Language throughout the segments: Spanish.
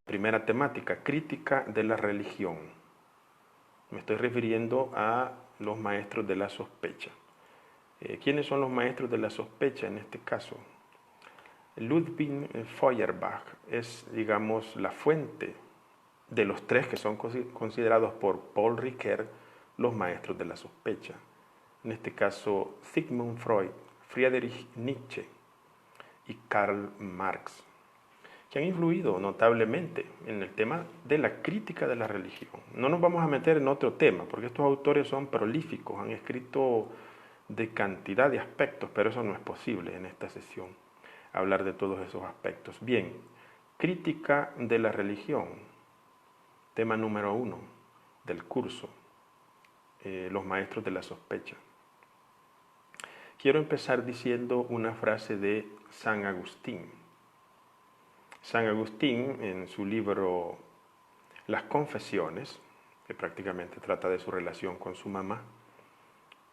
Primera temática, crítica de la religión. Me estoy refiriendo a los maestros de la sospecha. ¿Quiénes son los maestros de la sospecha en este caso? Ludwig Feuerbach es, digamos, la fuente de los tres que son considerados por Paul Ricoeur los maestros de la sospecha. En este caso, Sigmund Freud, Friedrich Nietzsche y Karl Marx, que han influido notablemente en el tema de la crítica de la religión. No nos vamos a meter en otro tema, porque estos autores son prolíficos, han escrito de cantidad de aspectos, pero eso no es posible en esta sesión, hablar de todos esos aspectos. Bien, crítica de la religión, tema número 1 del curso, los maestros de la sospecha. Quiero empezar diciendo una frase de San Agustín. San Agustín, en su libro Las Confesiones, que prácticamente trata de su relación con su mamá,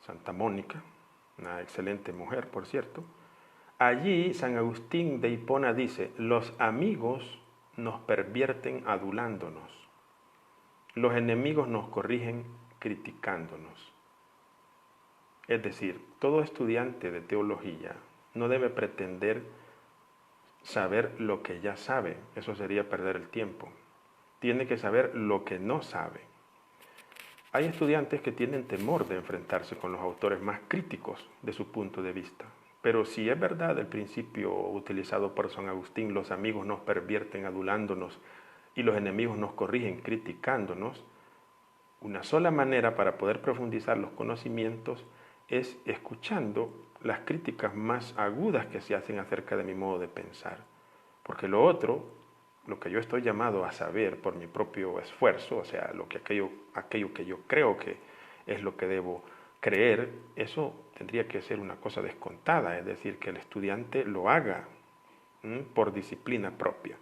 Santa Mónica, una excelente mujer, por cierto, allí San Agustín de Hipona dice: los amigos nos pervierten adulándonos, los enemigos nos corrigen criticándonos. Es decir, todo estudiante de teología no debe pretender saber lo que ya sabe, eso sería perder el tiempo. Tiene que saber lo que no sabe. Hay estudiantes que tienen temor de enfrentarse con los autores más críticos de su punto de vista. Pero si es verdad el principio utilizado por San Agustín, los amigos nos pervierten adulándonos y los enemigos nos corrigen criticándonos, una sola manera para poder profundizar los conocimientos es escuchando las críticas más agudas que se hacen acerca de mi modo de pensar. Porque lo otro, lo que yo estoy llamado a saber por mi propio esfuerzo, o sea, aquello que yo creo que es lo que debo creer, eso tendría que ser una cosa descontada, es decir, que el estudiante lo haga por disciplina propia.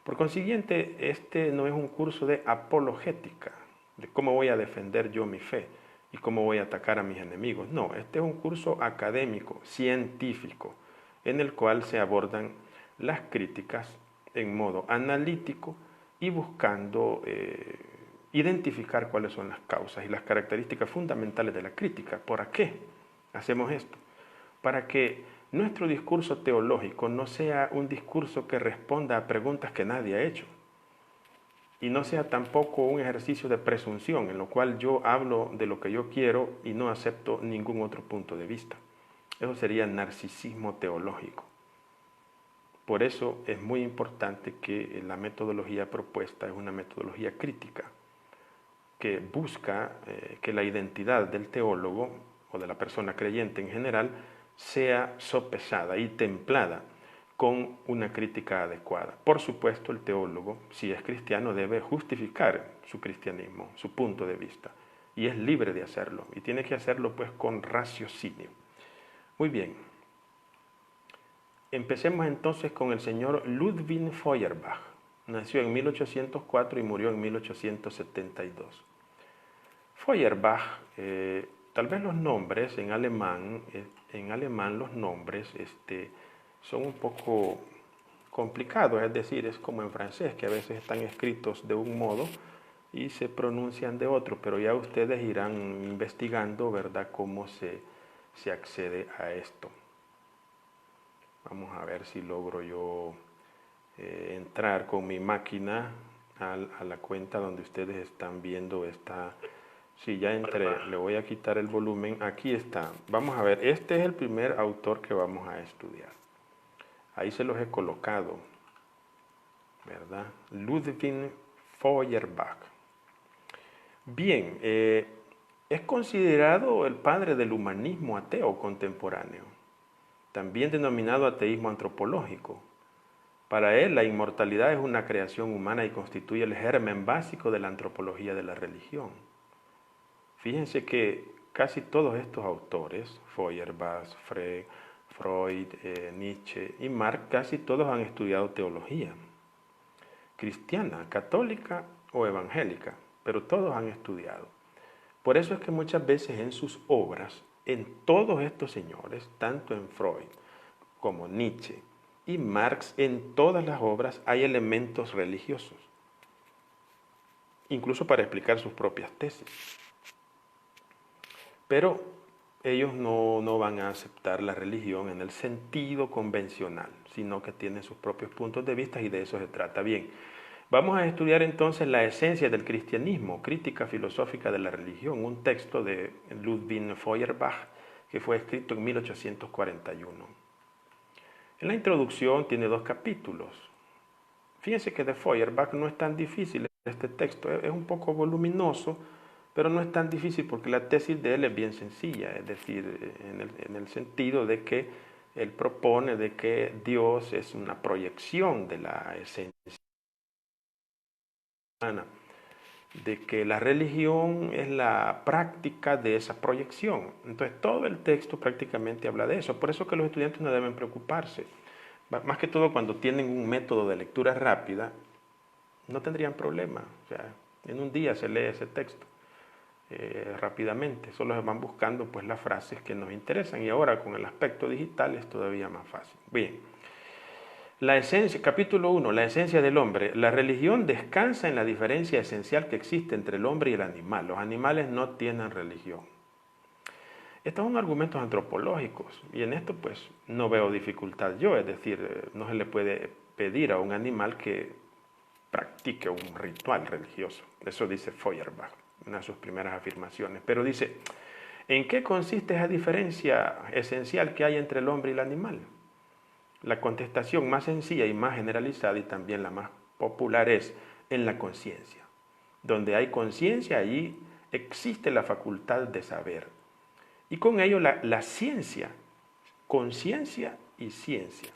Por consiguiente, este no es un curso de apologética, de cómo voy a defender yo mi fe y cómo voy a atacar a mis enemigos. No, este es un curso académico, científico, en el cual se abordan las críticas en modo analítico y buscando identificar cuáles son las causas y las características fundamentales de la crítica. ¿Por qué hacemos esto? Para que nuestro discurso teológico no sea un discurso que responda a preguntas que nadie ha hecho, y no sea tampoco un ejercicio de presunción en lo cual yo hablo de lo que yo quiero y no acepto ningún otro punto de vista. Eso sería narcisismo teológico. Por eso es muy importante que la metodología propuesta es una metodología crítica, que busca que la identidad del teólogo o de la persona creyente en general sea sopesada y templada con una crítica adecuada. Por supuesto, el teólogo, si es cristiano, debe justificar su cristianismo, su punto de vista, y es libre de hacerlo, y tiene que hacerlo pues con raciocinio. Muy bien, empecemos entonces con el señor Ludwig Feuerbach. Nació en 1804 y murió en 1872. Feuerbach, tal vez los nombres en alemán los nombres son un poco complicados, es decir, es como en francés, que a veces están escritos de un modo y se pronuncian de otro, pero ya ustedes irán investigando, ¿verdad?, cómo se accede a esto. Vamos a ver si logro yo entrar con mi máquina a la cuenta donde ustedes están viendo esta. Sí, ya entré, le voy a quitar el volumen, aquí está. Vamos a ver, este es el primer autor que vamos a estudiar. Ahí se los he colocado, ¿verdad? Ludwig Feuerbach. Bien, es considerado el padre del humanismo ateo contemporáneo, también denominado ateísmo antropológico. Para él, la inmortalidad es una creación humana y constituye el germen básico de la antropología de la religión. Fíjense que casi todos estos autores, Feuerbach, Freud, Nietzsche y Marx, casi todos han estudiado teología cristiana, católica o evangélica, pero todos han estudiado. Por eso es que muchas veces en sus obras, en todos estos señores, tanto en Freud como Nietzsche y Marx, en todas las obras hay elementos religiosos, incluso para explicar sus propias tesis. Pero ellos no van a aceptar la religión en el sentido convencional, sino que tienen sus propios puntos de vista y de eso se trata. Bien, vamos a estudiar entonces la esencia del cristianismo, crítica filosófica de la religión, un texto de Ludwig Feuerbach que fue escrito en 1841. En la introducción tiene 2 capítulos. Fíjense que de Feuerbach no es tan difícil este texto, es un poco voluminoso, pero no es tan difícil porque la tesis de él es bien sencilla, es decir, en el sentido de que él propone de que Dios es una proyección de la esencia humana, de que la religión es la práctica de esa proyección. Entonces todo el texto prácticamente habla de eso, por eso que los estudiantes no deben preocuparse. Más que todo cuando tienen un método de lectura rápida, no tendrían problema. O sea, en un día se lee ese texto rápidamente. Solo se van buscando pues las frases que nos interesan. Y ahora con el aspecto digital es todavía más fácil. Bien. La esencia, capítulo 1, la esencia del hombre. La religión descansa en la diferencia esencial que existe entre el hombre y el animal. Los animales no tienen religión. Estos son argumentos antropológicos y en esto pues no veo dificultad yo, es decir, no se le puede pedir a un animal que practique un ritual religioso. Eso dice Feuerbach, una de sus primeras afirmaciones. Pero dice, ¿en qué consiste esa diferencia esencial que hay entre el hombre y el animal? La contestación más sencilla y más generalizada y también la más popular es en la conciencia. Donde hay conciencia, allí existe la facultad de saber. Y con ello la ciencia, conciencia y ciencia.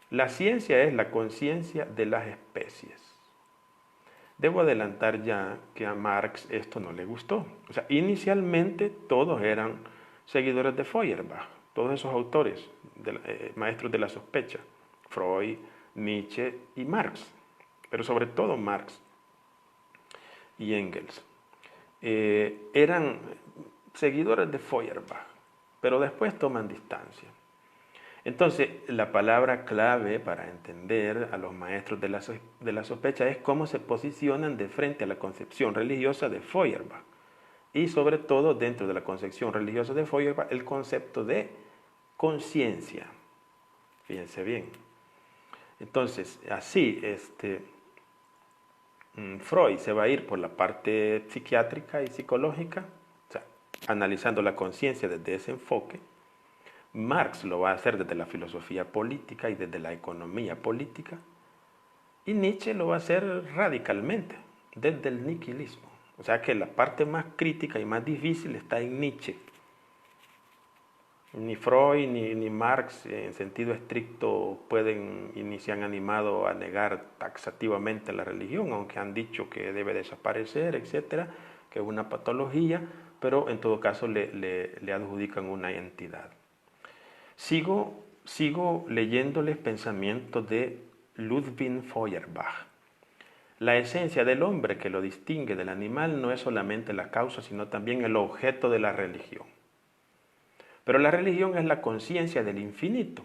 La ciencia es la conciencia de las especies. Debo adelantar ya que a Marx esto no le gustó. O sea, inicialmente todos eran seguidores de Feuerbach, todos esos autores, maestros de la sospecha, Freud, Nietzsche y Marx, pero sobre todo Marx y Engels. Eran seguidores de Feuerbach, pero después toman distancia. Entonces, la palabra clave para entender a los maestros de la sospecha es cómo se posicionan de frente a la concepción religiosa de Feuerbach. Y sobre todo, dentro de la concepción religiosa de Feuerbach, el concepto de conciencia. Fíjense bien. Entonces, así, Freud se va a ir por la parte psiquiátrica y psicológica, o sea, analizando la conciencia desde ese enfoque. Marx lo va a hacer desde la filosofía política y desde la economía política. Y Nietzsche lo va a hacer radicalmente, desde el nihilismo. O sea que la parte más crítica y más difícil está en Nietzsche. Ni Freud ni Marx en sentido estricto pueden y se han animado a negar taxativamente la religión, aunque han dicho que debe desaparecer, etcétera, que es una patología, pero en todo caso le adjudican una entidad. Sigo leyéndoles pensamientos de Ludwig Feuerbach. La esencia del hombre que lo distingue del animal no es solamente la causa, sino también el objeto de la religión. Pero la religión es la conciencia del infinito.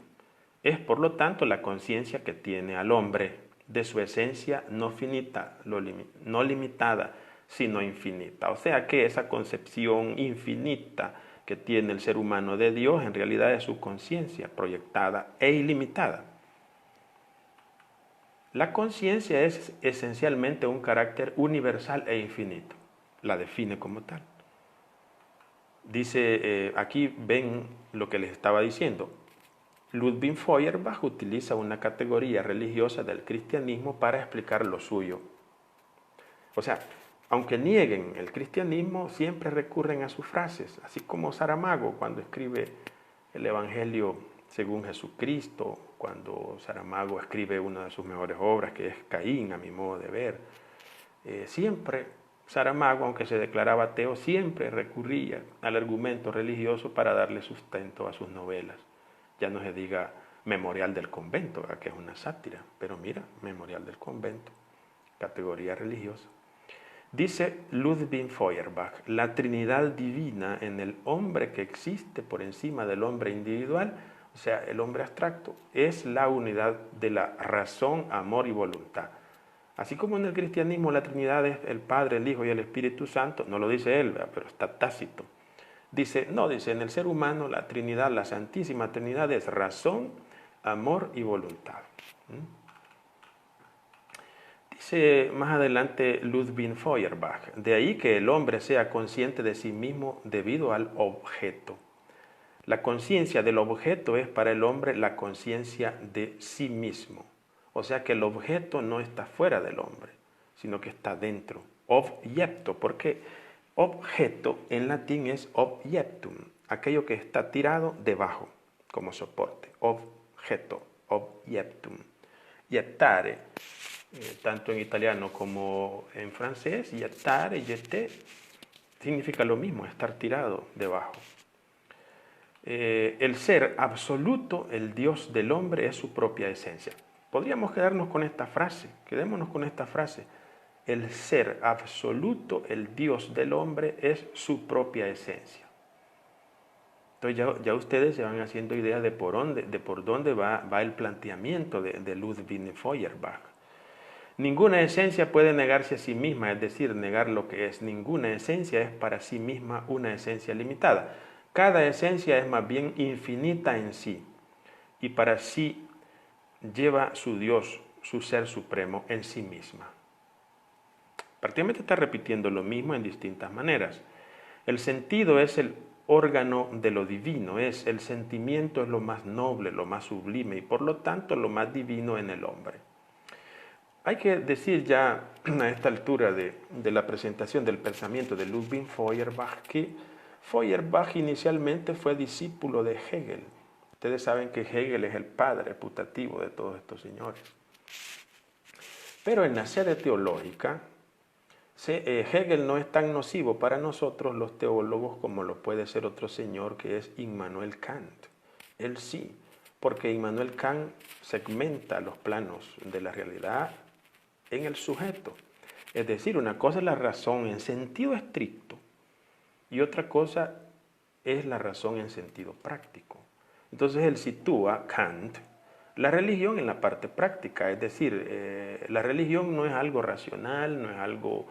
Es por lo tanto la conciencia que tiene al hombre de su esencia no finita, no limitada, sino infinita. O sea que esa concepción infinita que tiene el ser humano de Dios en realidad es su conciencia proyectada e ilimitada. La conciencia es esencialmente un carácter universal e infinito. La define como tal. Dice, aquí ven lo que les estaba diciendo. Ludwig Feuerbach utiliza una categoría religiosa del cristianismo para explicar lo suyo. O sea, aunque nieguen el cristianismo, siempre recurren a sus frases, así como Saramago cuando escribe el Evangelio según Jesucristo, cuando Saramago escribe una de sus mejores obras, que es Caín, a mi modo de ver. Siempre Saramago, aunque se declaraba ateo, siempre recurría al argumento religioso para darle sustento a sus novelas. Ya no se diga Memorial del Convento, que es una sátira, pero mira, Memorial del Convento, categoría religiosa. Dice Ludwig Feuerbach, la Trinidad divina en el hombre que existe por encima del hombre individual o sea, el hombre abstracto, es la unidad de la razón, amor y voluntad. Así como en el cristianismo la Trinidad es el Padre, el Hijo y el Espíritu Santo, no lo dice él, ¿verdad? Pero está tácito. Dice, no, dice, en el ser humano la Trinidad, la Santísima Trinidad es razón, amor y voluntad. Dice más adelante Ludwig Feuerbach, de ahí que el hombre sea consciente de sí mismo debido al objeto. La conciencia del objeto es para el hombre la conciencia de sí mismo. O sea que el objeto no está fuera del hombre, sino que está dentro. Objecto, porque objeto en latín es objectum, aquello que está tirado debajo como soporte. Objeto, objectum. Jettare, tanto en italiano como en francés, jettare, jeter, significa lo mismo, estar tirado debajo. El ser absoluto, el Dios del hombre, es su propia esencia. Podríamos quedarnos con esta frase, quedémonos con esta frase. El ser absoluto, el Dios del hombre, es su propia esencia. Entonces ya ustedes se van haciendo idea de por dónde va el planteamiento de Ludwig Feuerbach. Ninguna esencia puede negarse a sí misma, es decir, negar lo que es. Ninguna esencia es para sí misma una esencia limitada. Cada esencia es más bien infinita en sí y para sí lleva su Dios, su ser supremo en sí misma. Prácticamente está repitiendo lo mismo en distintas maneras. El sentido es el órgano de lo divino, el sentimiento es lo más noble, lo más sublime y por lo tanto lo más divino en el hombre. Hay que decir ya a esta altura de la presentación del pensamiento de Ludwig Feuerbach que Feuerbach inicialmente fue discípulo de Hegel. Ustedes saben que Hegel es el padre putativo de todos estos señores. Pero en la sede teológica, Hegel no es tan nocivo para nosotros los teólogos como lo puede ser otro señor que es Immanuel Kant. Él sí, porque Immanuel Kant segmenta los planos de la realidad en el sujeto. Es decir, una cosa es la razón en sentido estricto y otra cosa es la razón en sentido práctico. Entonces él sitúa, Kant, la religión en la parte práctica, es decir, la religión no es algo racional, no es algo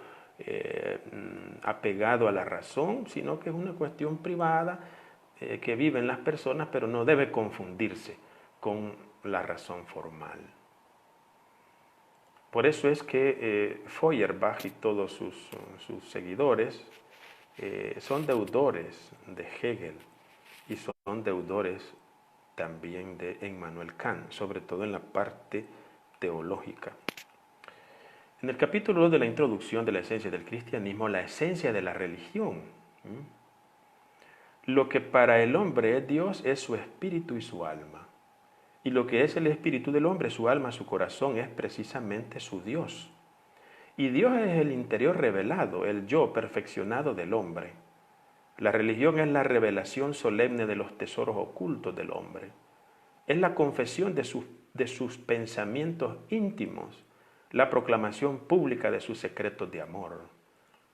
apegado a la razón, sino que es una cuestión privada que viven las personas, pero no debe confundirse con la razón formal. Por eso es que Feuerbach y todos sus seguidores son deudores de Hegel y son deudores también de Immanuel Kant, sobre todo en la parte teológica. En el capítulo 2 de la introducción de la esencia del cristianismo, la esencia de la religión, lo que para el hombre es Dios es su espíritu y su alma. Y lo que es el espíritu del hombre, su alma, su corazón, es precisamente su Dios. Y Dios es el interior revelado, el yo perfeccionado del hombre. La religión es la revelación solemne de los tesoros ocultos del hombre. Es la confesión de sus pensamientos íntimos, la proclamación pública de sus secretos de amor.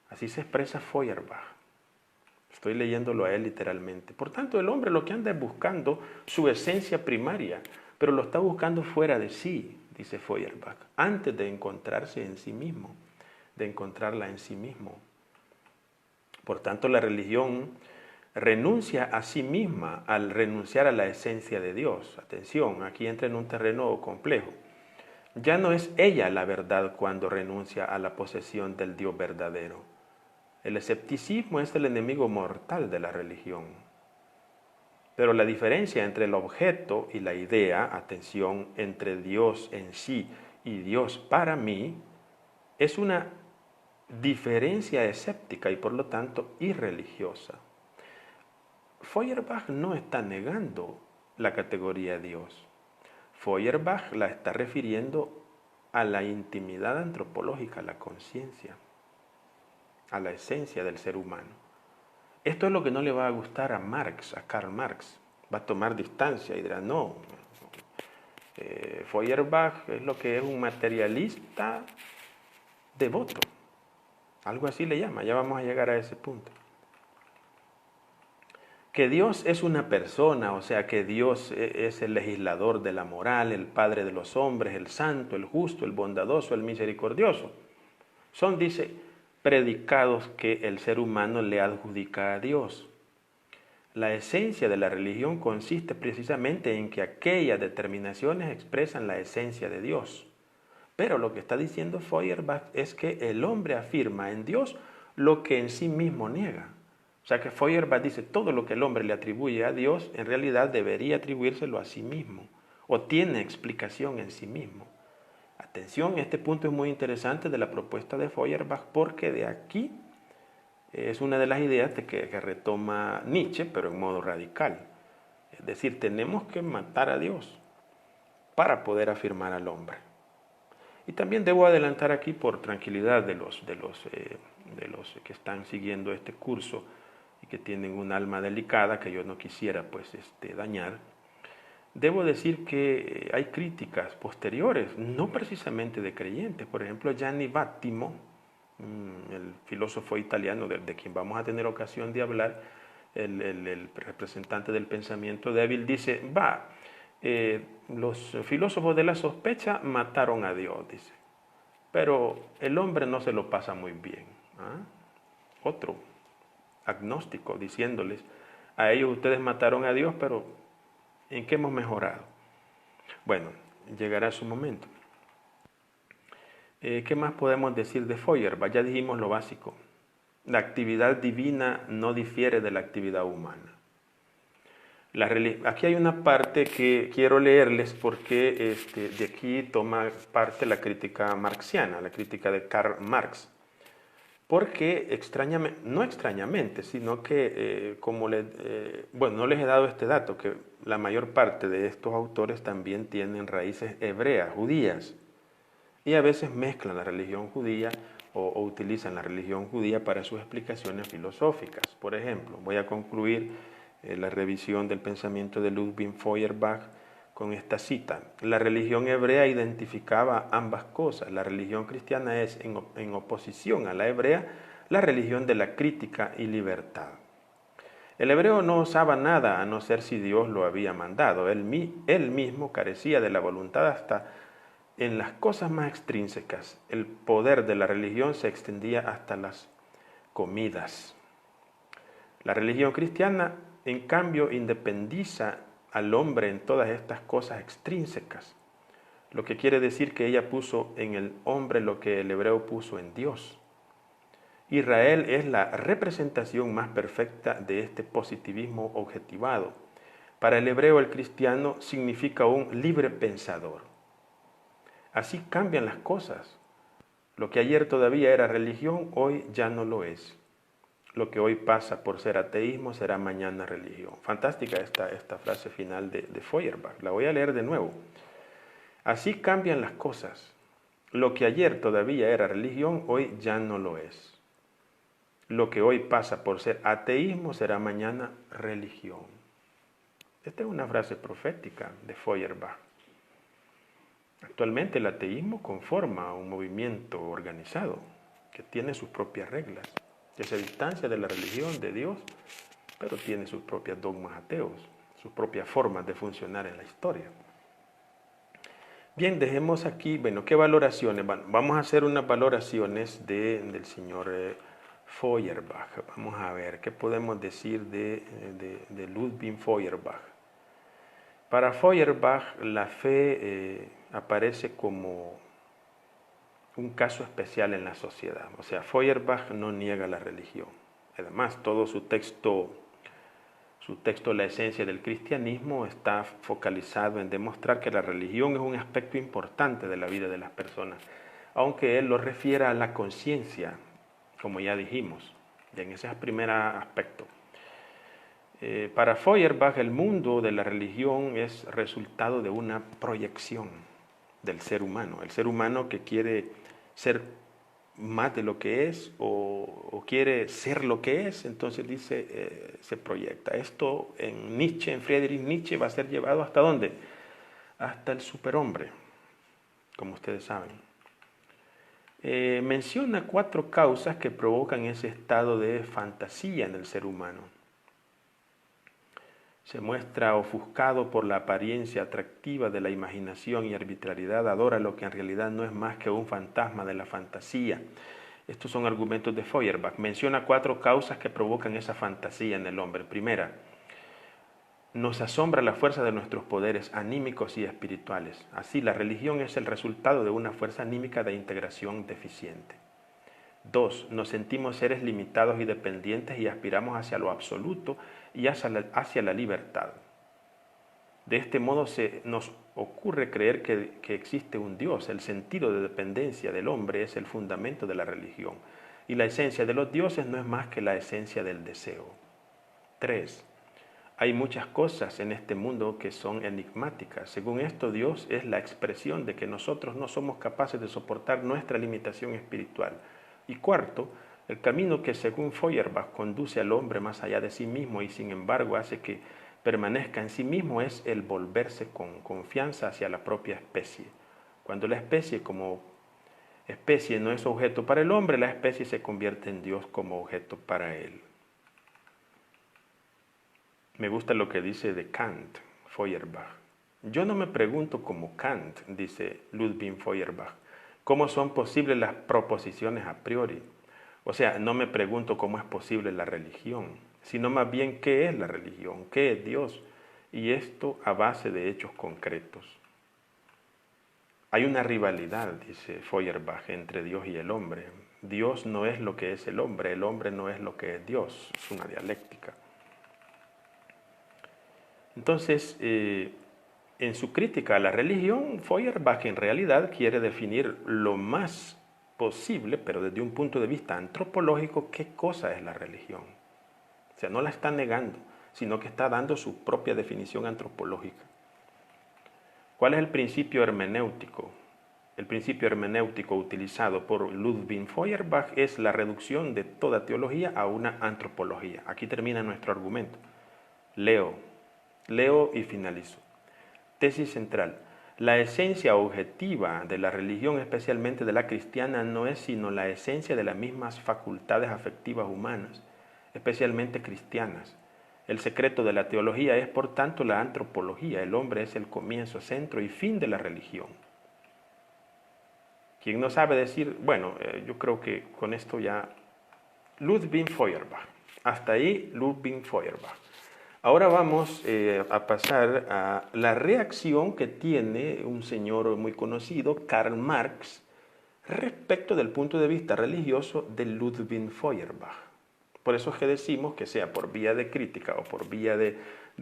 Así se expresa Feuerbach. Estoy leyéndolo a él literalmente. Por tanto, el hombre lo que anda es buscando su esencia primaria, pero lo está buscando fuera de sí, dice Feuerbach, antes de encontrarse en sí mismo, de encontrarla en sí mismo. Por tanto, la religión renuncia a sí misma al renunciar a la esencia de Dios. Atención, aquí entra en un terreno complejo. Ya no es ella la verdad cuando renuncia a la posesión del Dios verdadero. El escepticismo es el enemigo mortal de la religión. Pero la diferencia entre el objeto y la idea, atención, entre Dios en sí y Dios para mí, es una diferencia escéptica y por lo tanto irreligiosa. Feuerbach no está negando la categoría Dios. Feuerbach la está refiriendo a la intimidad antropológica, a la conciencia, a la esencia del ser humano. Esto es lo que no le va a gustar a Marx, a Karl Marx. Va a tomar distancia y dirá, no, Feuerbach es lo que es un materialista devoto. Algo así le llama, ya vamos a llegar a ese punto. que Dios es una persona, o sea, que Dios es el legislador de la moral, el Padre de los hombres, el santo, el justo, el bondadoso, el misericordioso. Son, dice, predicados que el ser humano le adjudica a Dios. La esencia de la religión consiste precisamente en que aquellas determinaciones expresan la esencia de Dios. Pero lo que está diciendo Feuerbach es que el hombre afirma en Dios lo que en sí mismo niega. O sea que Feuerbach dice todo lo que el hombre le atribuye a Dios en realidad debería atribuírselo a sí mismo o tiene explicación en sí mismo. Atención, este punto es muy interesante de la propuesta de Feuerbach porque de aquí es una de las ideas que retoma Nietzsche, pero en modo radical. Es decir, tenemos que matar a Dios para poder afirmar al hombre. Y también debo adelantar aquí, por tranquilidad de los que están siguiendo este curso y que tienen un alma delicada que yo no quisiera pues dañar, debo decir que hay críticas posteriores, no precisamente de creyentes. Por ejemplo, Gianni Vattimo, el filósofo italiano de quien vamos a tener ocasión de hablar, el representante del pensamiento débil, dice, los filósofos de la sospecha mataron a Dios, dice, pero el hombre no se lo pasa muy bien. ¿Ah? Otro agnóstico diciéndoles, a ellos ustedes mataron a Dios, pero ¿en qué hemos mejorado? Bueno, llegará su momento. ¿Qué más podemos decir de Feuerbach? Ya dijimos lo básico. La actividad divina no difiere de la actividad humana. Aquí hay una parte que quiero leerles porque de aquí toma parte la crítica marxiana, la crítica de Karl Marx. Porque no extrañamente, sino que no les he dado este dato, que la mayor parte de estos autores también tienen raíces hebreas, judías, y a veces mezclan la religión judía o utilizan la religión judía para sus explicaciones filosóficas. Por ejemplo, voy a concluir la revisión del pensamiento de Ludwig Feuerbach con esta cita. La religión hebrea identificaba ambas cosas. La religión cristiana es, en oposición a la hebrea, la religión de la crítica y libertad. El hebreo no osaba nada a no ser si Dios lo había mandado. Él mismo carecía de la voluntad hasta en las cosas más extrínsecas. El poder de la religión se extendía hasta las comidas. La religión cristiana, en cambio, independiza al hombre en todas estas cosas extrínsecas, lo que quiere decir que ella puso en el hombre lo que el hebreo puso en Dios. Israel es la representación más perfecta de este positivismo objetivado. Para el hebreo, el cristiano significa un libre pensador. Así cambian las cosas. Lo que ayer todavía era religión, hoy ya no lo es. Lo que hoy pasa por ser ateísmo será mañana religión. Fantástica esta frase final de Feuerbach. La voy a leer de nuevo. Así cambian las cosas. Lo que ayer todavía era religión, hoy ya no lo es. Lo que hoy pasa por ser ateísmo será mañana religión. Esta es una frase profética de Feuerbach. Actualmente el ateísmo conforma un movimiento organizado que tiene sus propias reglas, que se distancia de la religión de Dios, pero tiene sus propios dogmas ateos, sus propias formas de funcionar en la historia. Bien, dejemos aquí, bueno, ¿qué valoraciones? Bueno, vamos a hacer unas valoraciones del señor Feuerbach. Vamos a ver, ¿qué podemos decir de Ludwig Feuerbach? Para Feuerbach, la fe aparece como un caso especial en la sociedad. O sea, Feuerbach no niega la religión. Además, todo su texto, La esencia del cristianismo, está focalizado en demostrar que la religión es un aspecto importante de la vida de las personas, aunque él lo refiera a la conciencia, como ya dijimos, y en ese primer aspecto. Para Feuerbach, el mundo de la religión es resultado de una proyección del ser humano. El ser humano que quiere ser más de lo que es o quiere ser lo que es, entonces dice, se proyecta. Esto en Nietzsche, en Friedrich Nietzsche, va a ser llevado ¿hasta dónde? Hasta el superhombre, como ustedes saben. Menciona 4 causas que provocan ese estado de fantasía en el ser humano. se muestra ofuscado por la apariencia atractiva de la imaginación y arbitrariedad, adora lo que en realidad no es más que un fantasma de la fantasía. Estos son argumentos de Feuerbach. Menciona 4 causas que provocan esa fantasía en el hombre. Primera, nos asombra la fuerza de nuestros poderes anímicos y espirituales. Así, la religión es el resultado de una fuerza anímica de integración deficiente. 2. Nos sentimos seres limitados y dependientes y aspiramos hacia lo absoluto y hacia la libertad. De este modo nos ocurre creer que existe un Dios. El sentido de dependencia del hombre es el fundamento de la religión. Y la esencia de los dioses no es más que la esencia del deseo. 3. Hay muchas cosas en este mundo que son enigmáticas. Según esto, Dios es la expresión de que nosotros no somos capaces de soportar nuestra limitación espiritual. Y 4, el camino que según Feuerbach conduce al hombre más allá de sí mismo y sin embargo hace que permanezca en sí mismo es el volverse con confianza hacia la propia especie. Cuando la especie como especie no es objeto para el hombre, la especie se convierte en Dios como objeto para él. Me gusta lo que dice de Kant, Feuerbach. Yo no me pregunto como Kant, dice Ludwig Feuerbach, cómo son posibles las proposiciones a priori. O sea, no me pregunto cómo es posible la religión, sino más bien qué es la religión, qué es Dios, y esto a base de hechos concretos. Hay una rivalidad, dice Feuerbach, entre Dios y el hombre. Dios no es lo que es el hombre no es lo que es Dios, es una dialéctica. Entonces, en su crítica a la religión, Feuerbach en realidad quiere definir lo más posible, pero desde un punto de vista antropológico, qué cosa es la religión. O sea, no la está negando, sino que está dando su propia definición antropológica. ¿Cuál es el principio hermenéutico? El principio hermenéutico utilizado por Ludwig Feuerbach es la reducción de toda teología a una antropología. Aquí termina nuestro argumento. Leo y finalizo. Tesis central. La esencia objetiva de la religión, especialmente de la cristiana, no es sino la esencia de las mismas facultades afectivas humanas, especialmente cristianas. El secreto de la teología es, por tanto, la antropología. El hombre es el comienzo, centro y fin de la religión. Quien no sabe decir, bueno, yo creo que con esto ya... Ludwig Feuerbach. Hasta ahí Ludwig Feuerbach. Ahora vamos a pasar a la reacción que tiene un señor muy conocido, Karl Marx, respecto del punto de vista religioso de Ludwig Feuerbach. Por eso es que decimos que sea por vía de crítica o por vía de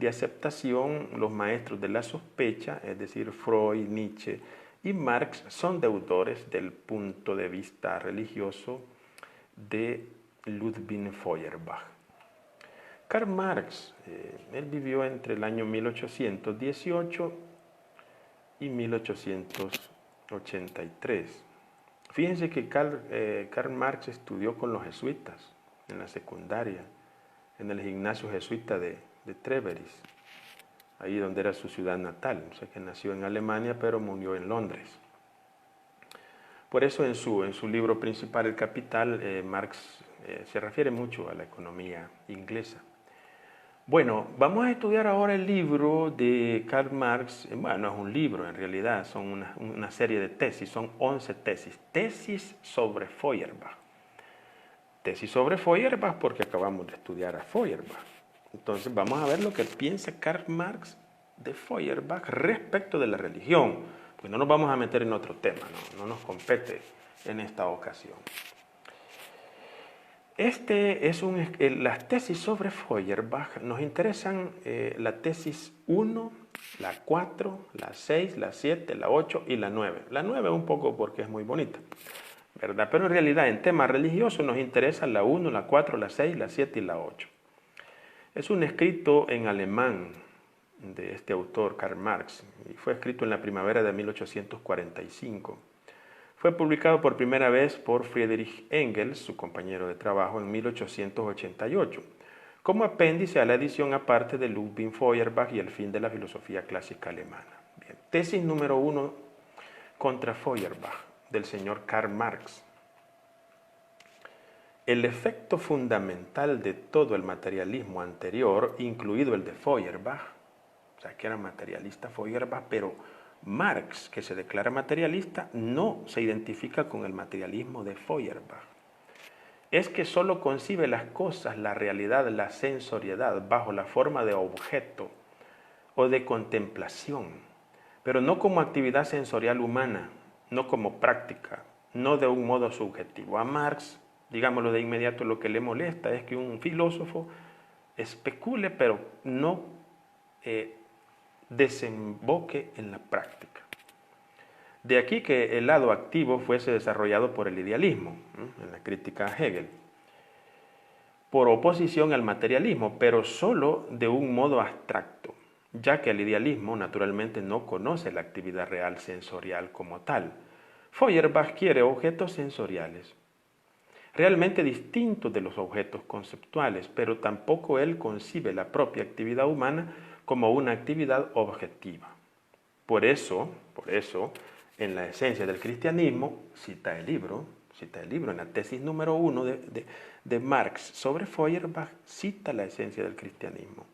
aceptación, los maestros de la sospecha, es decir, Freud, Nietzsche y Marx, son deudores del punto de vista religioso de Ludwig Feuerbach. Karl Marx, él vivió entre el año 1818 y 1883. Fíjense que Karl Marx estudió con los jesuitas en la secundaria, en el gimnasio jesuita de Treveris, ahí donde era su ciudad natal. O sea que nació en Alemania, pero murió en Londres. Por eso en su libro principal, El Capital, Marx se refiere mucho a la economía inglesa. Bueno, vamos a estudiar ahora el libro de Karl Marx. Bueno, no es un libro en realidad, son una serie de tesis, son 11 tesis. Tesis sobre Feuerbach. Tesis sobre Feuerbach porque acabamos de estudiar a Feuerbach. Entonces vamos a ver lo que piensa Karl Marx de Feuerbach respecto de la religión. Pues no nos vamos a meter en otro tema, no nos compete en esta ocasión. Las tesis sobre Feuerbach nos interesan la tesis 1, la 4, la 6, la 7, la 8 y la 9. La 9 un poco porque es muy bonita, ¿verdad? Pero en realidad en temas religiosos nos interesan la 1, la 4, la 6, la 7 y la 8. Es un escrito en alemán de este autor, Karl Marx, y fue escrito en la primavera de 1845. Fue publicado por primera vez por Friedrich Engels, su compañero de trabajo, en 1888, como apéndice a la edición aparte de Ludwig Feuerbach y el fin de la filosofía clásica alemana. Bien. Tesis número 1 contra Feuerbach, del señor Karl Marx. el efecto fundamental de todo el materialismo anterior, incluido el de Feuerbach, o sea, que era materialista Feuerbach, pero Marx, que se declara materialista, no se identifica con el materialismo de Feuerbach. Es que solo concibe las cosas, la realidad, la sensoriedad, bajo la forma de objeto o de contemplación, pero no como actividad sensorial humana, no como práctica, no de un modo subjetivo. A Marx, digámoslo de inmediato, lo que le molesta es que un filósofo especule, pero no desemboque en la práctica. De aquí que el lado activo fuese desarrollado por el idealismo, en la crítica a Hegel, por oposición al materialismo, pero solo de un modo abstracto, ya que el idealismo naturalmente no conoce la actividad real sensorial como tal. Feuerbach quiere objetos sensoriales, realmente distintos de los objetos conceptuales, pero tampoco él concibe la propia actividad humana como una actividad objetiva. Por eso, en la esencia del cristianismo, cita el libro en la tesis número 1 de Marx sobre Feuerbach, cita la esencia del cristianismo.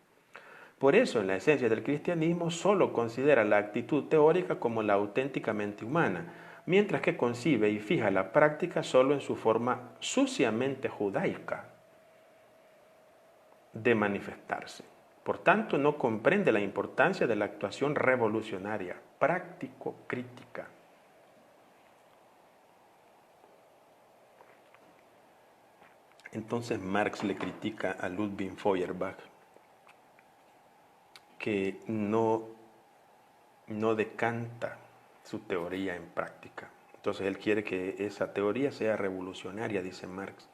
Por eso, en la esencia del cristianismo, solo considera la actitud teórica como la auténticamente humana, mientras que concibe y fija la práctica solo en su forma suciamente judaica de manifestarse. Por tanto, no comprende la importancia de la actuación revolucionaria, práctico-crítica. Entonces Marx le critica a Ludwig Feuerbach que no decanta su teoría en práctica. Entonces él quiere que esa teoría sea revolucionaria, dice Marx.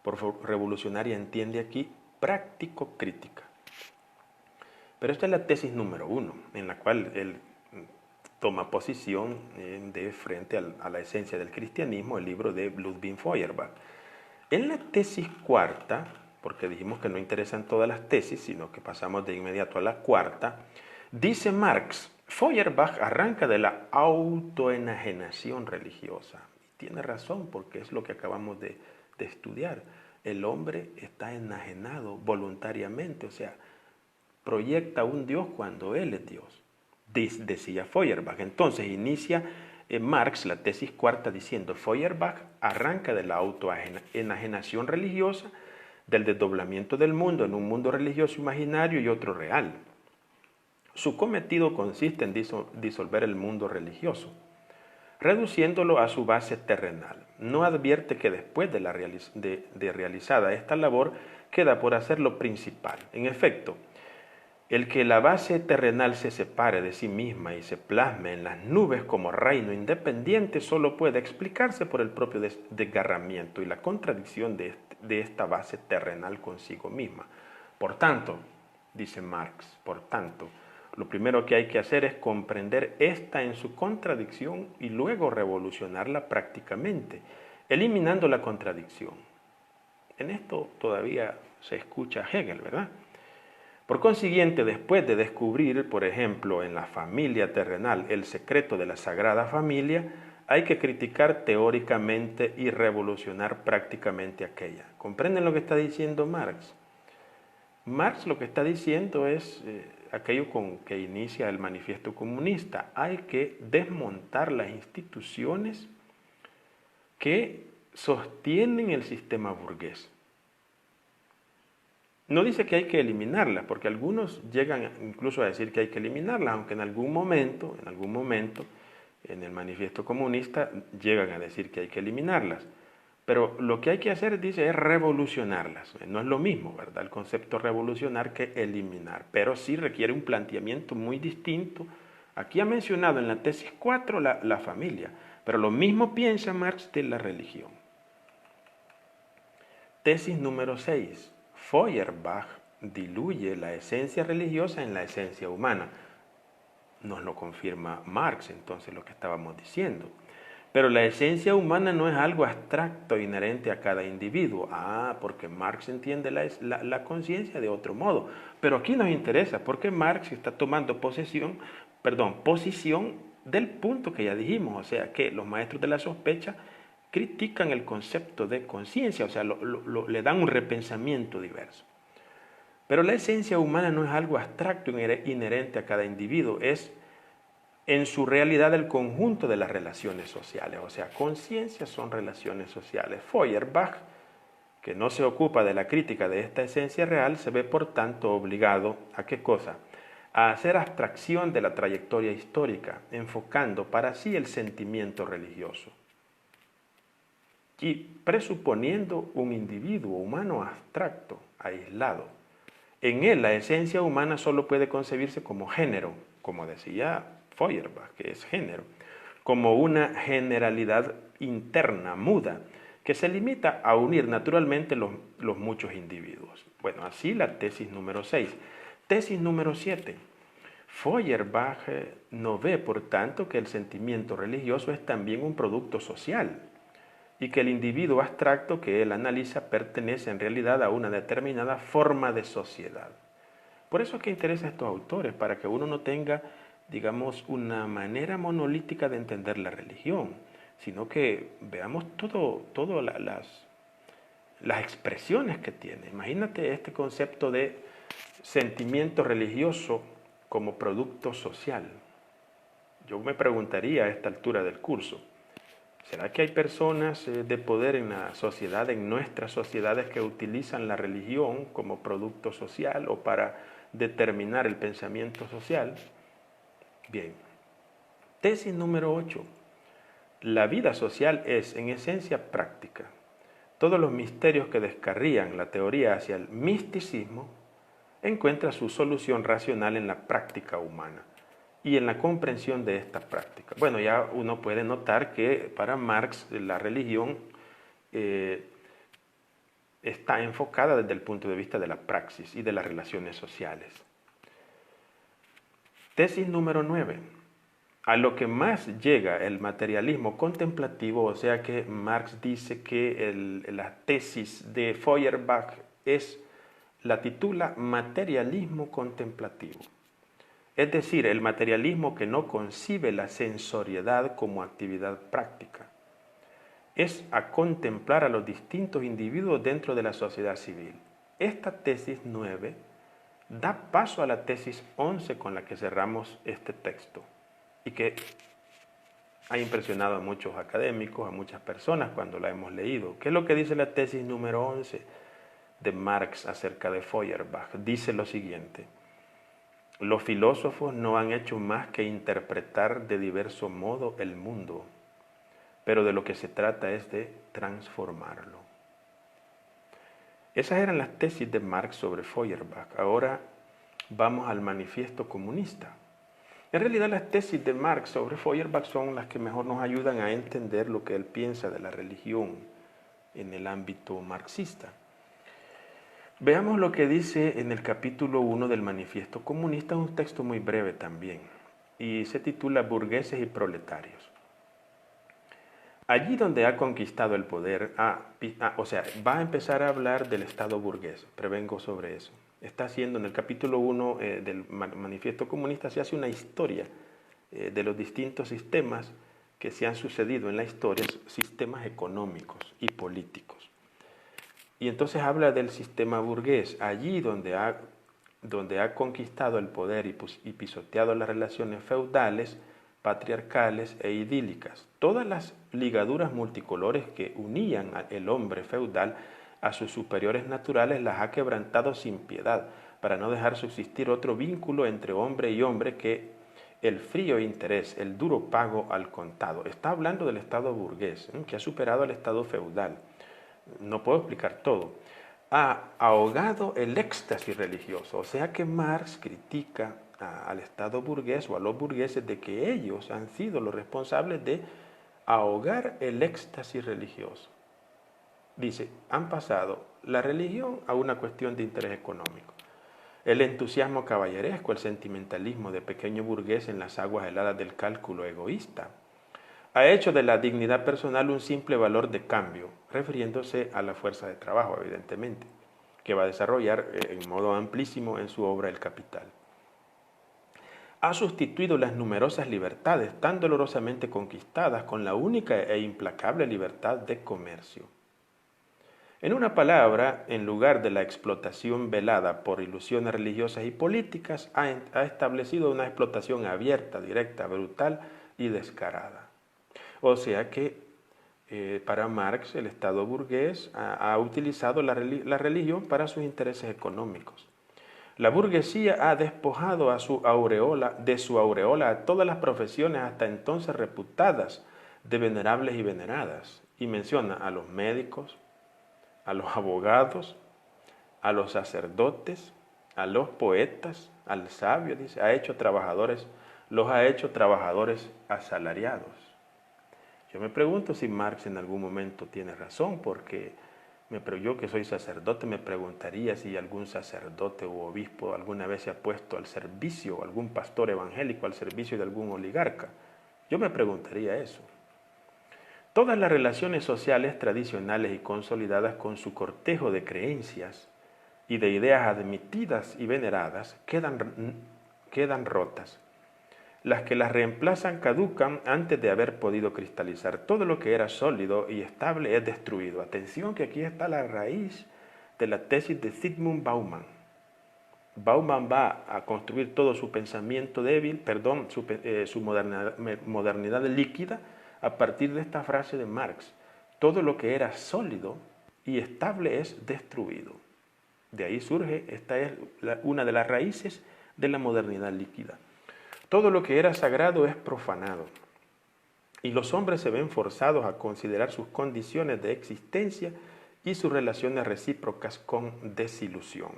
Por revolucionaria entiende aquí práctico-crítica. Pero esta es la tesis número 1, en la cual él toma posición de frente a la esencia del cristianismo, el libro de Ludwig Feuerbach. En la tesis cuarta, porque dijimos que no interesan todas las tesis, sino que pasamos de inmediato a la cuarta, dice Marx, Feuerbach arranca de la autoenajenación religiosa. Y tiene razón, porque es lo que acabamos de estudiar. El hombre está enajenado voluntariamente, o sea, proyecta un Dios cuando Él es Dios, decía Feuerbach. Entonces inicia Marx la tesis cuarta diciendo, Feuerbach arranca de la autoenajenación religiosa, del desdoblamiento del mundo en un mundo religioso imaginario y otro real. Su cometido consiste en disolver el mundo religioso, reduciéndolo a su base terrenal. No advierte que después de realizada esta labor queda por hacer lo principal. En efecto, el que la base terrenal se separe de sí misma y se plasme en las nubes como reino independiente solo puede explicarse por el propio desgarramiento y la contradicción de esta base terrenal consigo misma. Por tanto, dice Marx, lo primero que hay que hacer es comprender esta en su contradicción y luego revolucionarla prácticamente, eliminando la contradicción. En esto todavía se escucha Hegel, ¿verdad? Por consiguiente, después de descubrir, por ejemplo, en la familia terrenal el secreto de la Sagrada Familia, hay que criticar teóricamente y revolucionar prácticamente aquella. ¿Comprenden lo que está diciendo Marx? Marx lo que está diciendo es aquello con que inicia el manifiesto comunista. Hay que desmontar las instituciones que sostienen el sistema burgués. No dice que hay que eliminarlas, porque algunos llegan incluso a decir que hay que eliminarlas, aunque en algún momento, en el manifiesto comunista, llegan a decir que hay que eliminarlas. Pero lo que hay que hacer, dice, es revolucionarlas. No es lo mismo, ¿verdad? El concepto revolucionar que eliminar, pero sí requiere un planteamiento muy distinto. Aquí ha mencionado en la tesis 4 la familia, pero lo mismo piensa Marx de la religión. Tesis número 6. Feuerbach diluye la esencia religiosa en la esencia humana. Nos lo confirma Marx, entonces, lo que estábamos diciendo. Pero la esencia humana no es algo abstracto inherente a cada individuo. Porque Marx entiende la conciencia de otro modo. Pero aquí nos interesa porque Marx está tomando posición del punto que ya dijimos. O sea, que los maestros de la sospecha critican el concepto de conciencia, o sea, le dan un repensamiento diverso. Pero la esencia humana no es algo abstracto inherente a cada individuo, es en su realidad el conjunto de las relaciones sociales, o sea, conciencia son relaciones sociales. Feuerbach, que no se ocupa de la crítica de esta esencia real, se ve por tanto obligado ¿a qué cosa? A hacer abstracción de la trayectoria histórica, enfocando para sí el sentimiento religioso y presuponiendo un individuo humano abstracto, aislado. En él la esencia humana solo puede concebirse como género, como decía Feuerbach, que es género, como una generalidad interna, muda, que se limita a unir naturalmente los muchos individuos. Bueno, así la tesis número 6. Tesis número 7. Feuerbach no ve, por tanto, que el sentimiento religioso es también un producto social y que el individuo abstracto que él analiza pertenece en realidad a una determinada forma de sociedad. Por eso es que interesa a estos autores, para que uno no tenga, digamos, una manera monolítica de entender la religión, sino que veamos todas las expresiones que tiene. Imagínate este concepto de sentimiento religioso como producto social. Yo me preguntaría a esta altura del curso, ¿será que hay personas de poder en la sociedad, en nuestras sociedades, que utilizan la religión como producto social o para determinar el pensamiento social? Bien. Tesis número 8. La vida social es, en esencia, práctica. Todos los misterios que descarrían la teoría hacia el misticismo encuentran su solución racional en la práctica humana y en la comprensión de esta práctica. Bueno, ya uno puede notar que para Marx la religión está enfocada desde el punto de vista de la praxis y de las relaciones sociales. Tesis número 9. A lo que más llega el materialismo contemplativo, o sea que Marx dice que la tesis de Feuerbach la titula materialismo contemplativo. Es decir, el materialismo que no concibe la sensoriedad como actividad práctica. Es a contemplar a los distintos individuos dentro de la sociedad civil. Esta tesis 9 da paso a la tesis 11 con la que cerramos este texto y que ha impresionado a muchos académicos, a muchas personas cuando la hemos leído. ¿Qué es lo que dice la tesis número 11 de Marx acerca de Feuerbach? Dice lo siguiente: los filósofos no han hecho más que interpretar de diverso modo el mundo, pero de lo que se trata es de transformarlo. Esas eran las tesis de Marx sobre Feuerbach. Ahora vamos al manifiesto comunista. En realidad las tesis de Marx sobre Feuerbach son las que mejor nos ayudan a entender lo que él piensa de la religión en el ámbito marxista. Veamos lo que dice en el capítulo 1 del Manifiesto Comunista, un texto muy breve también, y se titula Burgueses y Proletarios. Allí donde ha conquistado el poder, va a empezar a hablar del Estado burgués, prevengo sobre eso. Está haciendo en el capítulo 1 del Manifiesto Comunista, se hace una historia de los distintos sistemas que se han sucedido en la historia, sistemas económicos y políticos. Y entonces habla del sistema burgués, allí donde ha conquistado el poder y pisoteado las relaciones feudales, patriarcales e idílicas. Todas las ligaduras multicolores que unían al hombre feudal a sus superiores naturales las ha quebrantado sin piedad, para no dejar subsistir otro vínculo entre hombre y hombre que el frío interés, el duro pago al contado. Está hablando del Estado burgués, que ha superado al Estado feudal. No puedo explicar todo. Ha ahogado el éxtasis religioso, o sea que Marx critica al Estado burgués o a los burgueses de que ellos han sido los responsables de ahogar el éxtasis religioso. Dice, han pasado la religión a una cuestión de interés económico. El entusiasmo caballeresco, el sentimentalismo de pequeño burgués en las aguas heladas del cálculo egoísta, ha hecho de la dignidad personal un simple valor de cambio, refiriéndose a la fuerza de trabajo, evidentemente, que va a desarrollar en modo amplísimo en su obra El Capital. ha sustituido las numerosas libertades tan dolorosamente conquistadas con la única e implacable libertad de comercio. En una palabra, en lugar de la explotación velada por ilusiones religiosas y políticas, ha establecido una explotación abierta, directa, brutal y descarada. O sea que para Marx el Estado burgués ha utilizado la religión para sus intereses económicos. La burguesía ha despojado de su aureola a todas las profesiones hasta entonces reputadas de venerables y veneradas, y menciona a los médicos, a los abogados, a los sacerdotes, a los poetas, al sabio, dice, los ha hecho trabajadores asalariados. Yo me pregunto si Marx en algún momento tiene razón, porque yo que soy sacerdote me preguntaría si algún sacerdote u obispo alguna vez se ha puesto al servicio, o algún pastor evangélico al servicio de algún oligarca. Yo me preguntaría eso. Todas las relaciones sociales tradicionales y consolidadas con su cortejo de creencias y de ideas admitidas y veneradas quedan rotas. Las que las reemplazan caducan antes de haber podido cristalizar. Todo lo que era sólido y estable es destruido. Atención que aquí está la raíz de la tesis de Zygmunt Bauman. Bauman va a construir todo su pensamiento débil, su modernidad líquida, a partir de esta frase de Marx. Todo lo que era sólido y estable es destruido. De ahí surge, esta es una de las raíces de la modernidad líquida. Todo lo que era sagrado es profanado, y los hombres se ven forzados a considerar sus condiciones de existencia y sus relaciones recíprocas con desilusión.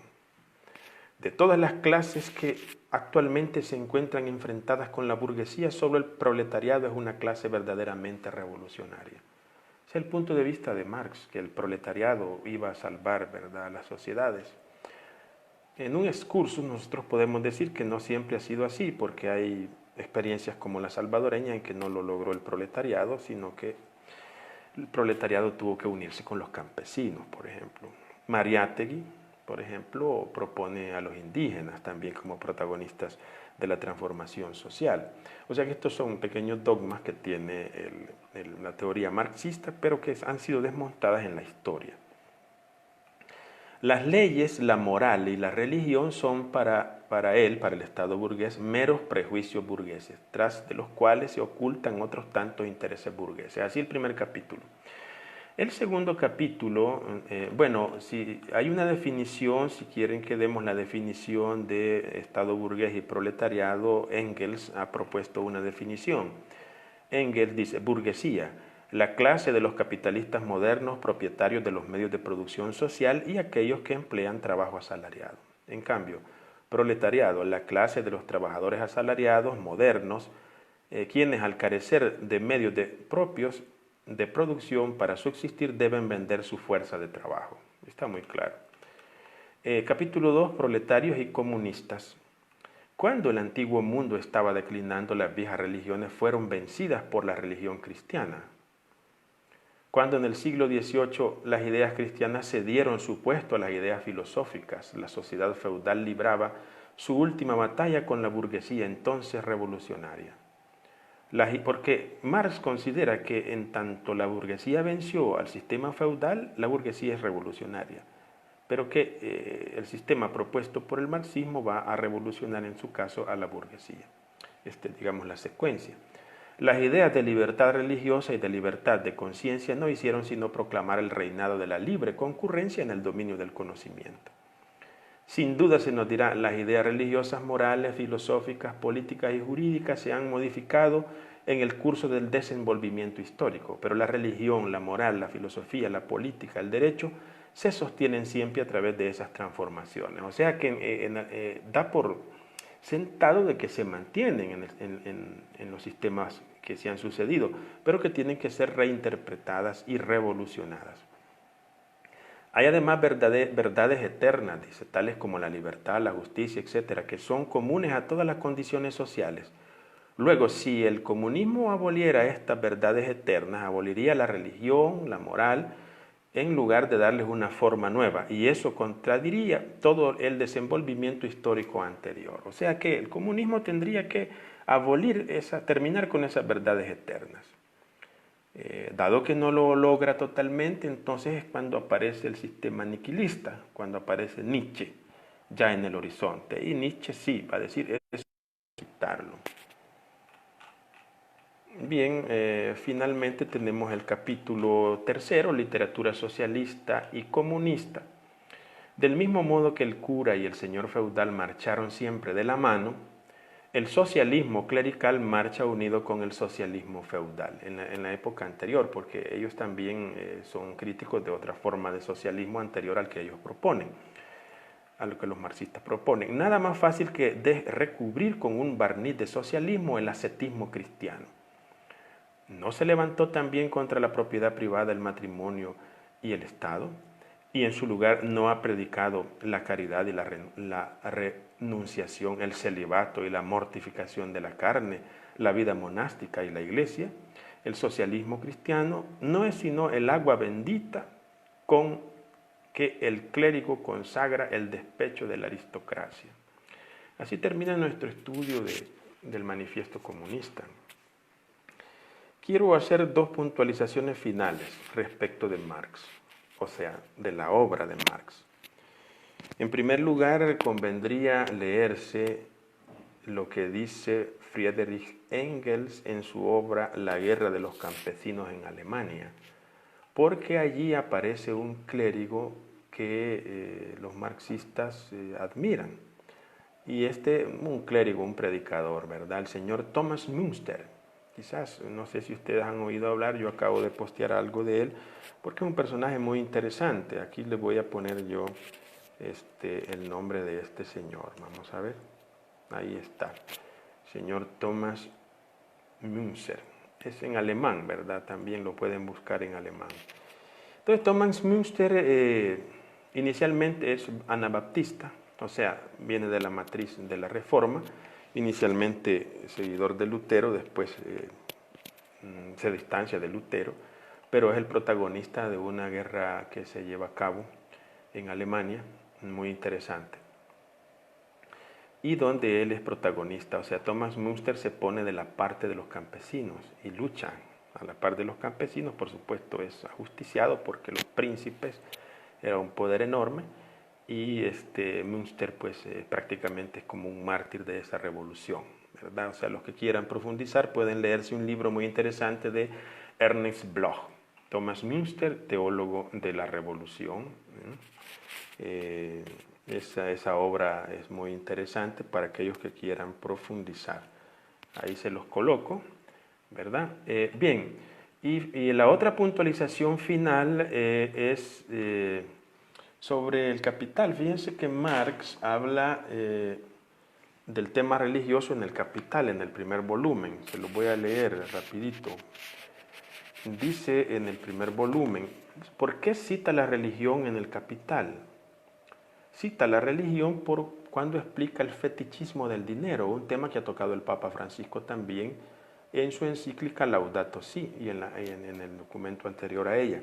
De todas las clases que actualmente se encuentran enfrentadas con la burguesía, solo el proletariado es una clase verdaderamente revolucionaria. Ese es el punto de vista de Marx, que el proletariado iba a salvar, ¿verdad?, a las sociedades. En un excursus nosotros podemos decir que no siempre ha sido así, porque hay experiencias como la salvadoreña en que no lo logró el proletariado, sino que el proletariado tuvo que unirse con los campesinos, por ejemplo. Mariátegui, por ejemplo, propone a los indígenas también como protagonistas de la transformación social. O sea que estos son pequeños dogmas que tiene la teoría marxista, pero que han sido desmontadas en la historia. Las leyes, la moral y la religión son para el Estado burgués, meros prejuicios burgueses, tras de los cuales se ocultan otros tantos intereses burgueses. Así el primer capítulo. El segundo capítulo, si hay una definición, si quieren que demos la definición de Estado burgués y proletariado, Engels ha propuesto una definición. Engels dice, burguesía, la clase de los capitalistas modernos, propietarios de los medios de producción social y aquellos que emplean trabajo asalariado. En cambio, proletariado, la clase de los trabajadores asalariados modernos, quienes al carecer de medios propios de producción para subsistir deben vender su fuerza de trabajo. Está muy claro. Capítulo 2, proletarios y comunistas. Cuando el antiguo mundo estaba declinando, las viejas religiones fueron vencidas por la religión cristiana. Cuando en el siglo XVIII las ideas cristianas cedieron su puesto a las ideas filosóficas, la sociedad feudal libraba su última batalla con la burguesía entonces revolucionaria. Porque Marx considera que en tanto la burguesía venció al sistema feudal, la burguesía es revolucionaria, pero que el sistema propuesto por el marxismo va a revolucionar en su caso a la burguesía. Digamos la secuencia. Las ideas de libertad religiosa y de libertad de conciencia no hicieron sino proclamar el reinado de la libre concurrencia en el dominio del conocimiento. Sin duda se nos dirá, las ideas religiosas, morales, filosóficas, políticas y jurídicas se han modificado en el curso del desenvolvimiento histórico, pero la religión, la moral, la filosofía, la política, el derecho se sostienen siempre a través de esas transformaciones. O sea que da por sentado de que se mantienen en los sistemas que se han sucedido, pero que tienen que ser reinterpretadas y revolucionadas. Hay además verdades eternas, dice, tales como la libertad, la justicia, etcétera, que son comunes a todas las condiciones sociales. Luego, si el comunismo aboliera estas verdades eternas, aboliría la religión, la moral, en lugar de darles una forma nueva, y eso contradiría todo el desenvolvimiento histórico anterior. O sea que el comunismo tendría que terminar con esas verdades eternas. Dado que no lo logra totalmente, entonces es cuando aparece el sistema niquilista, cuando aparece Nietzsche ya en el horizonte. Y Nietzsche sí va a decir eso, citarlo. Bien, finalmente tenemos el capítulo tercero, literatura socialista y comunista. Del mismo modo que el cura y el señor feudal marcharon siempre de la mano, el socialismo clerical marcha unido con el socialismo feudal en la época anterior, porque ellos también son críticos de otra forma de socialismo anterior al que ellos proponen, a lo que los marxistas proponen. Nada más fácil que recubrir con un barniz de socialismo el ascetismo cristiano. ¿No se levantó también contra la propiedad privada, el matrimonio y el Estado? Y en su lugar no ha predicado la caridad y la renunciación, el celibato y la mortificación de la carne, la vida monástica y la iglesia. El socialismo cristiano no es sino el agua bendita con que el clérigo consagra el despecho de la aristocracia. Así termina nuestro estudio del manifiesto comunista. Quiero hacer dos puntualizaciones finales respecto de Marx, o sea, de la obra de Marx. En primer lugar, convendría leerse lo que dice Friedrich Engels en su obra La guerra de los campesinos en Alemania, porque allí aparece un clérigo que los marxistas admiran. Y un clérigo, un predicador, ¿verdad? El señor Thomas Münster. Quizás, no sé si ustedes han oído hablar, yo acabo de postear algo de él, porque es un personaje muy interesante. Aquí les voy a poner yo el nombre de este señor. Vamos a ver. Ahí está. Señor Thomas Münster. Es en alemán, ¿verdad? También lo pueden buscar en alemán. Entonces, Thomas Münster inicialmente es anabaptista, o sea, viene de la matriz de la Reforma, inicialmente seguidor de Lutero, después se distancia de Lutero, pero es el protagonista de una guerra que se lleva a cabo en Alemania, muy interesante, y donde él es protagonista. O sea, Thomas Münster se pone de la parte de los campesinos y lucha a la par de los campesinos. Por supuesto es ajusticiado porque los príncipes era un poder enorme, y Münster pues prácticamente es como un mártir de esa revolución, ¿verdad? O sea, los que quieran profundizar pueden leerse un libro muy interesante de Ernst Bloch, Thomas Münster, teólogo de la revolución. Esa obra es muy interesante para aquellos que quieran profundizar. Ahí se los coloco, ¿verdad? Bien, y la otra puntualización final es sobre el Capital. Fíjense que Marx habla del tema religioso en el Capital, en el primer volumen. Se lo voy a leer rapidito. Dice en el primer volumen, ¿por qué cita la religión en el Capital? Cita la religión cuando explica el fetichismo del dinero, un tema que ha tocado el Papa Francisco también en su encíclica Laudato Si y en el documento anterior a ella.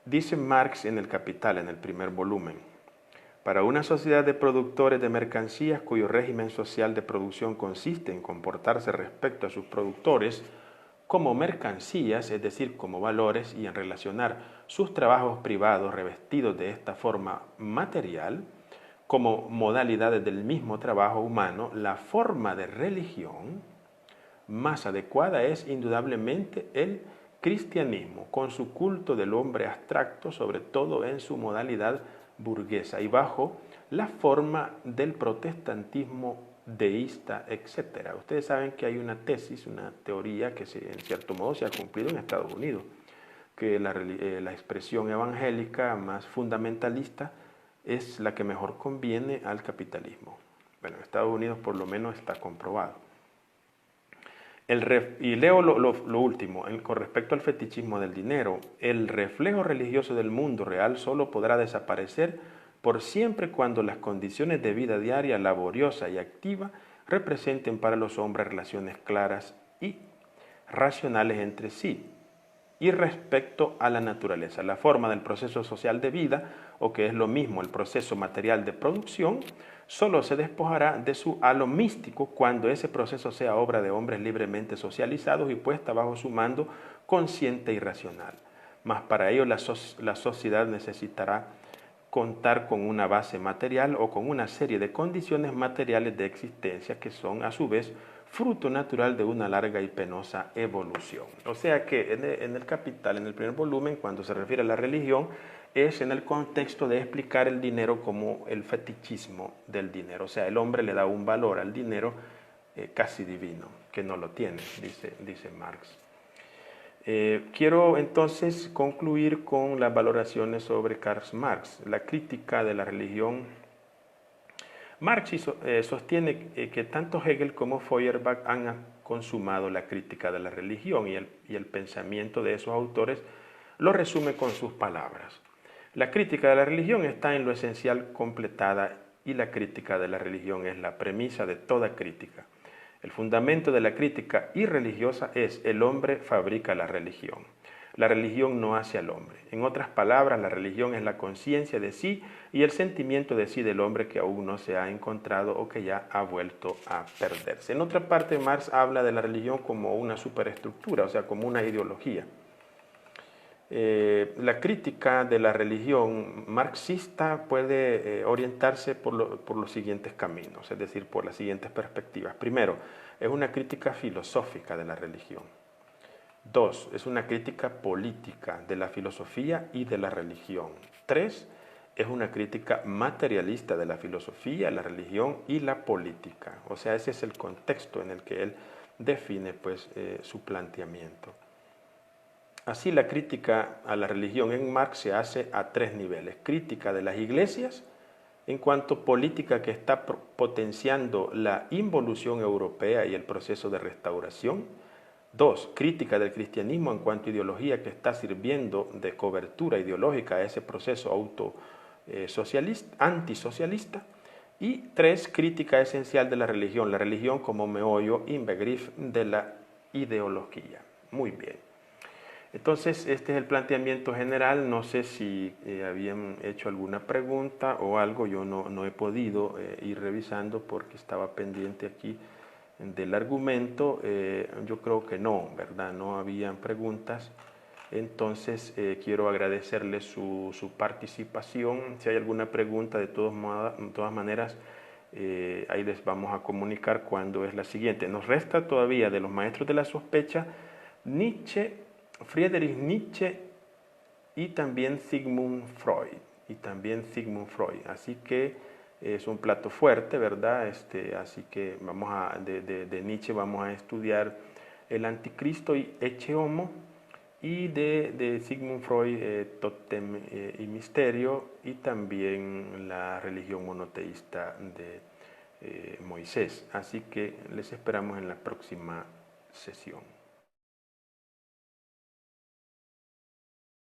Dice Marx en el Capital, en el primer volumen, para una sociedad de productores de mercancías cuyo régimen social de producción consiste en comportarse respecto a sus productores como mercancías, es decir, como valores, y en relacionar sus trabajos privados revestidos de esta forma material como modalidades del mismo trabajo humano, la forma de religión más adecuada es indudablemente el cristianismo, con su culto del hombre abstracto, sobre todo en su modalidad burguesa, y bajo la forma del protestantismo deísta, etc. Ustedes saben que hay una tesis, una teoría que en cierto modo se ha cumplido en Estados Unidos, que la expresión evangélica más fundamentalista es la que mejor conviene al capitalismo. Bueno, en Estados Unidos por lo menos está comprobado. Y leo lo último, con respecto al fetichismo del dinero. El reflejo religioso del mundo real solo podrá desaparecer por siempre cuando las condiciones de vida diaria, laboriosa y activa representen para los hombres relaciones claras y racionales entre sí. y respecto a la naturaleza. La forma del proceso social de vida, o que es lo mismo el proceso material de producción, solo se despojará de su halo místico cuando ese proceso sea obra de hombres libremente socializados y puesta bajo su mando consciente y racional. Mas para ello la sociedad necesitará contar con una base material o con una serie de condiciones materiales de existencia que son a su vez fruto natural de una larga y penosa evolución. O sea que en el Capital, en el primer volumen, cuando se refiere a la religión, es en el contexto de explicar el dinero como el fetichismo del dinero. O sea, el hombre le da un valor al dinero casi divino, que no lo tiene, dice Marx. Quiero entonces concluir con las valoraciones sobre Karl Marx, la crítica de la religión. Marx sostiene que tanto Hegel como Feuerbach han consumado la crítica de la religión y el pensamiento de esos autores lo resume con sus palabras. La crítica de la religión está en lo esencial completada y la crítica de la religión es la premisa de toda crítica. El fundamento de la crítica irreligiosa es el hombre fabrica la religión. La religión no hace al hombre. En otras palabras, la religión es la conciencia de sí y el sentimiento de sí del hombre que aún no se ha encontrado o que ya ha vuelto a perderse. En otra parte, Marx habla de la religión como una superestructura, o sea, como una ideología. La crítica de la religión marxista puede orientarse por los siguientes caminos, es decir, por las siguientes perspectivas. Primero, es una crítica filosófica de la religión. Dos, es una crítica política de la filosofía y de la religión. Tres, es una crítica materialista de la filosofía, la religión y la política. O sea, ese es el contexto en el que él define pues, su planteamiento. Así, la crítica a la religión en Marx se hace a tres niveles. Crítica de las iglesias, en cuanto política que está potenciando la involución europea y el proceso de restauración. Dos, crítica del cristianismo en cuanto a ideología que está sirviendo de cobertura ideológica a ese proceso antisocialista. Y tres, crítica esencial de la religión como meollo inbegriff de la ideología. Muy bien. Entonces, este es el planteamiento general. No sé si habían hecho alguna pregunta o algo. Yo no he podido ir revisando porque estaba pendiente aquí del argumento. Yo creo que no, ¿verdad? No habían preguntas. Entonces, quiero agradecerles su participación. Si hay alguna pregunta, de todas maneras, ahí les vamos a comunicar cuándo es la siguiente. Nos resta todavía de los maestros de la sospecha Friedrich Nietzsche y también Sigmund Freud. Así que es un plato fuerte, ¿verdad? Así que de Nietzsche vamos a estudiar el anticristo y Ecce Homo, y de Sigmund Freud, Tótem y Misterio, y también la religión monoteísta de Moisés. Así que les esperamos en la próxima sesión.